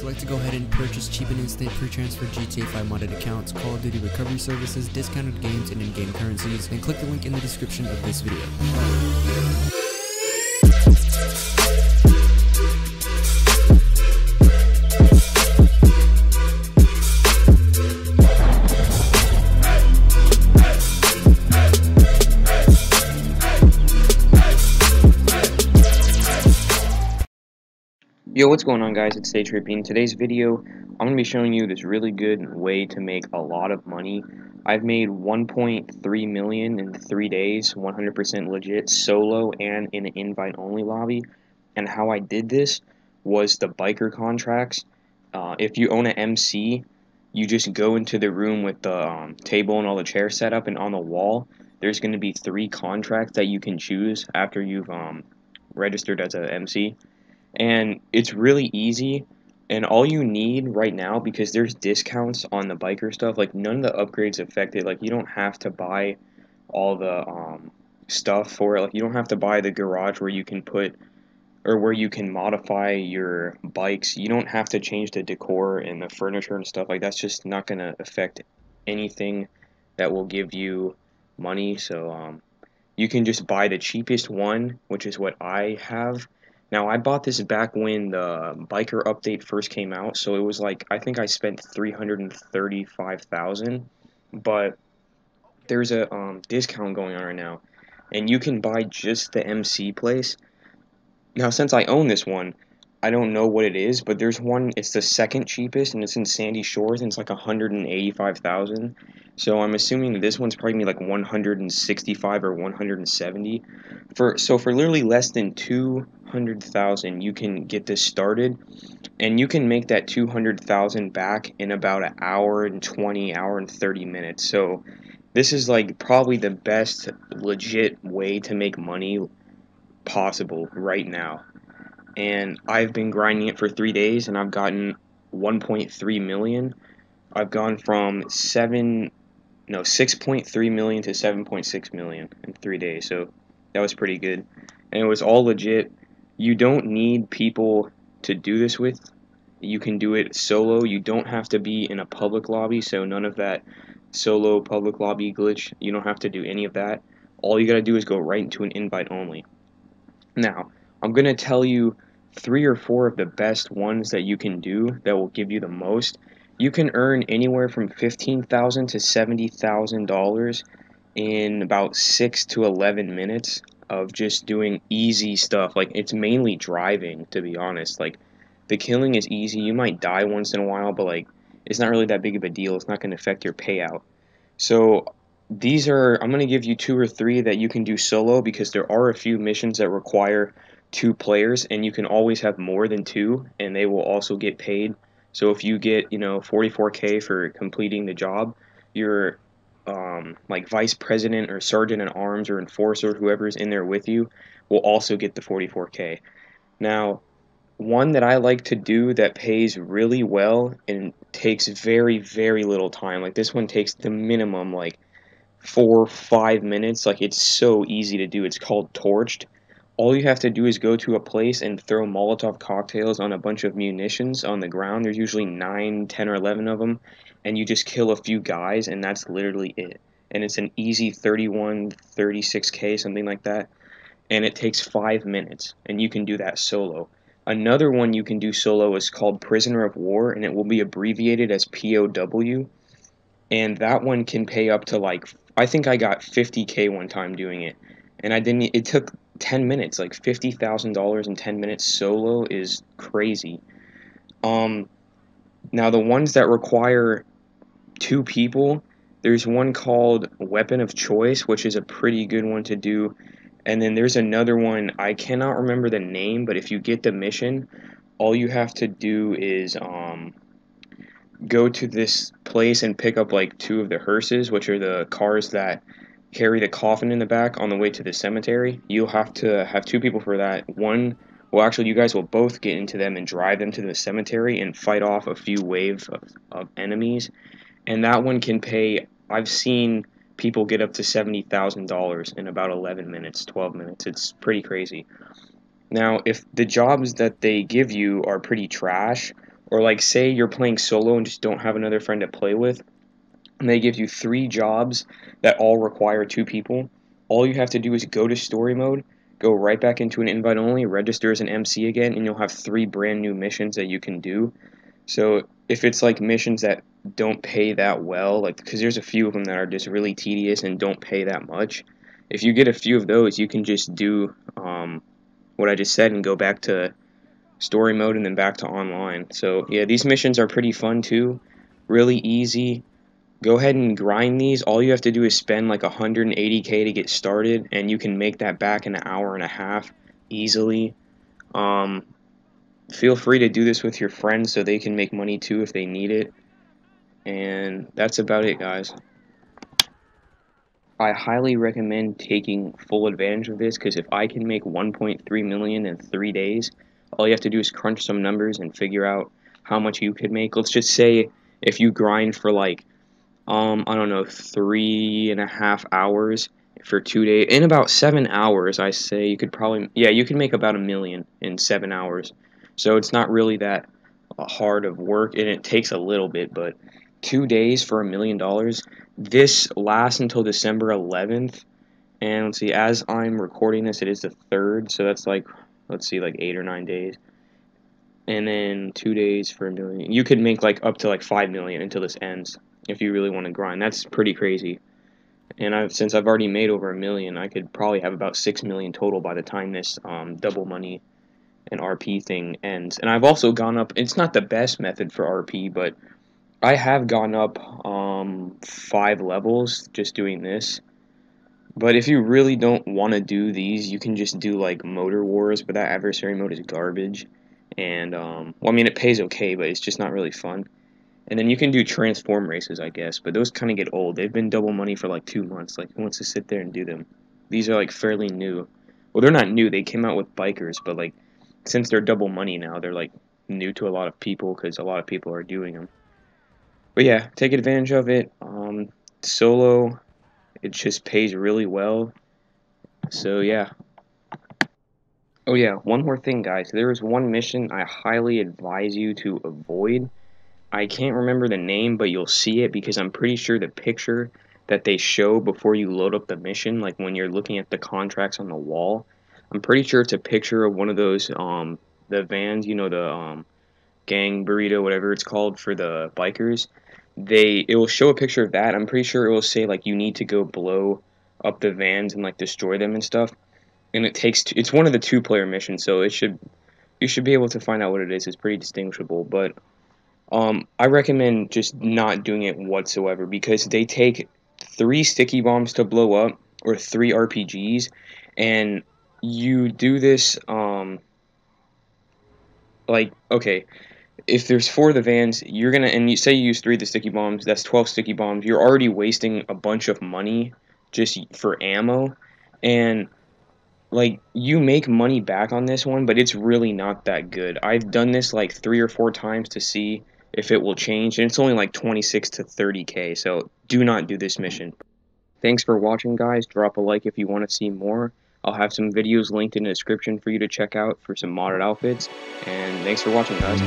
Like to go ahead and purchase cheap and instant pre-transfer GTA 5 modded accounts, Call of Duty recovery services, discounted games, and in-game currencies, then click the link in the description of this video. Yo, what's going on, guys? It's Daytrippy. In today's video, I'm going to be showing you this really good way to make a lot of money. I've made 1.3 million in 3 days, 100% legit, solo and in an invite-only lobby. And how I did this was the biker contracts. If you own an MC, you just go into the room with the table and all the chairs set up, and on the wall, there's going to be 3 contracts that you can choose after you've registered as an MC. And it's really easy, and all you need right now, because there's discounts on the biker stuff, like none of the upgrades affect it. Like, you don't have to buy all the stuff for it. Like, you don't have to buy the garage where you can put, or where you can modify your bikes. You don't have to change the decor and the furniture and stuff. Like, that's just not going to affect anything that will give you money. So you can just buy the cheapest one, which is what I have. Now, I bought this back when the biker update first came out, so it was like, I think I spent $335,000, but there's a discount going on right now, and you can buy just the MC place. Now, since I own this one, I don't know what it is, but there's one, it's the second cheapest, and it's in Sandy Shores, and it's like $185,000. So I'm assuming this one's probably gonna be like 165 or 170. So for literally less than 200,000, you can get this started, and you can make that 200,000 back in about an hour and 20, hour and 30 minutes. So this is like probably the best legit way to make money possible right now. And I've been grinding it for 3 days, and I've gotten 1.3 million. I've gone from 6.3 million to 7.6 million in 3 days, so that was pretty good. And it was all legit. You don't need people to do this with. You can do it solo. You don't have to be in a public lobby, so none of that solo public lobby glitch. You don't have to do any of that. All you gotta do is go right into an invite only. Now, I'm gonna tell you 3 or 4 of the best ones that you can do that will give you the most. You can earn anywhere from $15,000 to $70,000 in about 6 to 11 minutes of just doing easy stuff. Like, it's mainly driving, to be honest. Like, the killing is easy. You might die once in a while, but like, it's not really that big of a deal. It's not going to affect your payout. So I'm going to give you 2 or 3 that you can do solo, because there are a few missions that require 2 players, and you can always have more than 2, and they will also get paid. So if you get, 44K for completing the job, your like vice president or sergeant in arms or enforcer, whoever's in there with you, will also get the 44K. Now, one that I like to do that pays really well and takes very, very little time. Like, this one takes the minimum like 4 or 5 minutes. Like, it's so easy to do. It's called Torched. All you have to do is go to a place and throw Molotov cocktails on a bunch of munitions on the ground. There's usually 9, 10, or 11 of them, and you just kill a few guys, and that's literally it. And it's an easy 31, 36K, something like that, and it takes 5 minutes, and you can do that solo. Another one you can do solo is called Prisoner of War, and it will be abbreviated as POW, and that one can pay up to like, I think I got 50K one time doing it, and it took 10 minutes, like $50,000 in 10 minutes solo is crazy. Now, the ones that require 2 people, there's one called Weapon of Choice, which is a pretty good one to do. And then there's another one, I cannot remember the name, but if you get the mission, all you have to do is go to this place and pick up like 2 of the hearses, which are the cars that carry the coffin in the back on the way to the cemetery. You'll have to have 2 people for that. Well, actually, you guys will both get into them and drive them to the cemetery and fight off a few waves of enemies. And that one can pay, I've seen people get up to $70,000 in about 11 minutes, 12 minutes. It's pretty crazy. Now, if the jobs that they give you are pretty trash, Or like say you're playing solo and just don't have another friend to play with, and they give you 3 jobs that all require 2 people. All you have to do is go to story mode, go right back into an invite only, register as an MC again, and you'll have 3 brand new missions that you can do. So if it's like missions that don't pay that well, like because there's a few of them that are just really tedious and don't pay that much, if you get a few of those, you can just do what I just said and go back to story mode and then back to online. So yeah, these missions are pretty fun too, really easy. Go ahead and grind these. All you have to do is spend like 180k to get started, and you can make that back in an hour and a half easily. Feel free to do this with your friends so they can make money too if they need it. And that's about it, guys. I highly recommend taking full advantage of this, because if I can make 1.3 million in 3 days, all you have to do is crunch some numbers and figure out how much you could make. Let's just say if you grind for like I don't know, 3.5 hours for 2 days. In about 7 hours, I say you could probably, yeah, you can make about $1 million in 7 hours. So it's not really that hard of work, and it takes a little bit, but 2 days for $1 million. This lasts until December 11th, and let's see, as I'm recording this, it is the 3rd, so that's like, let's see, like 8 or 9 days. And then 2 days for $1 million. You could make like up to like 5 million until this ends. If you really want to grind, that's pretty crazy. And since I've already made over $1 million, I could probably have about 6 million total by the time this double money and RP thing ends. And I've also gone up. It's not the best method for RP, but I have gone up 5 levels just doing this. But if you really don't want to do these, you can just do like Motor Wars, but that adversary mode is garbage. And well, I mean, it pays okay, but it's just not really fun. And then you can do transform races, I guess, but those kind of get old. They've been double money for like 2 months. Like, who wants to sit there and do them? These are like fairly new. Well, they're not new. They came out with bikers, but like, since they're double money now, they're like new to a lot of people because a lot of people are doing them. But yeah, take advantage of it. Solo, it just pays really well. So yeah. Oh yeah, one more thing, guys. There is one mission I highly advise you to avoid. I can't remember the name, but you'll see it because I'm pretty sure the picture that they show before you load up the mission, like when you're looking at the contracts on the wall, I'm pretty sure it's a picture of one of those, the vans, you know, the gang burrito, whatever it's called for the bikers. It will show a picture of that. I'm pretty sure it will say like you need to go blow up the vans and like destroy them and stuff. And it's one of the 2-player missions, so you should be able to find out what it is. It's pretty distinguishable, but I recommend just not doing it whatsoever, because they take 3 sticky bombs to blow up, or 3 RPGs, and you do this, like, okay, if there's 4 of the vans, and you say you use 3 of the sticky bombs, that's 12 sticky bombs, you're already wasting a bunch of money just for ammo, and like, you make money back on this one, but it's really not that good. I've done this like 3 or 4 times to see if it will change, and it's only like 26 to 30k, so do not do this mission. Thanks for watching, guys. Drop a like if you want to see more. I'll have some videos linked in the description for you to check out for some modded outfits, and thanks for watching, guys.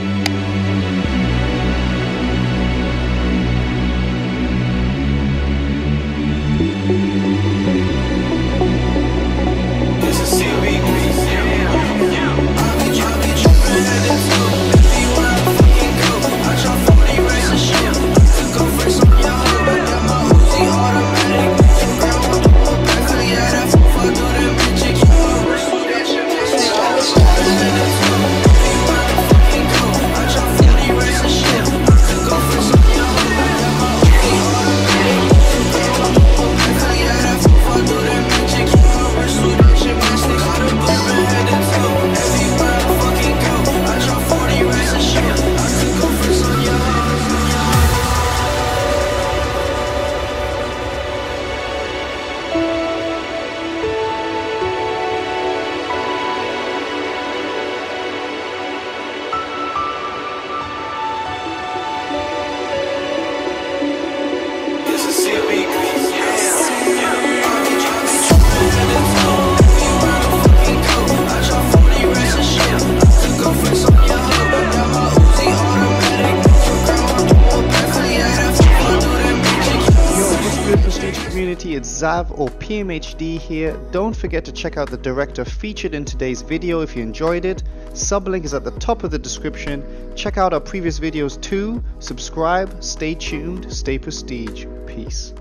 Prestige community, it's Zav or PmHD here. Don't forget to check out the director featured in today's video if you enjoyed it. Sub link is at the top of the description. Check out our previous videos too. Subscribe, stay tuned, stay prestige. Peace.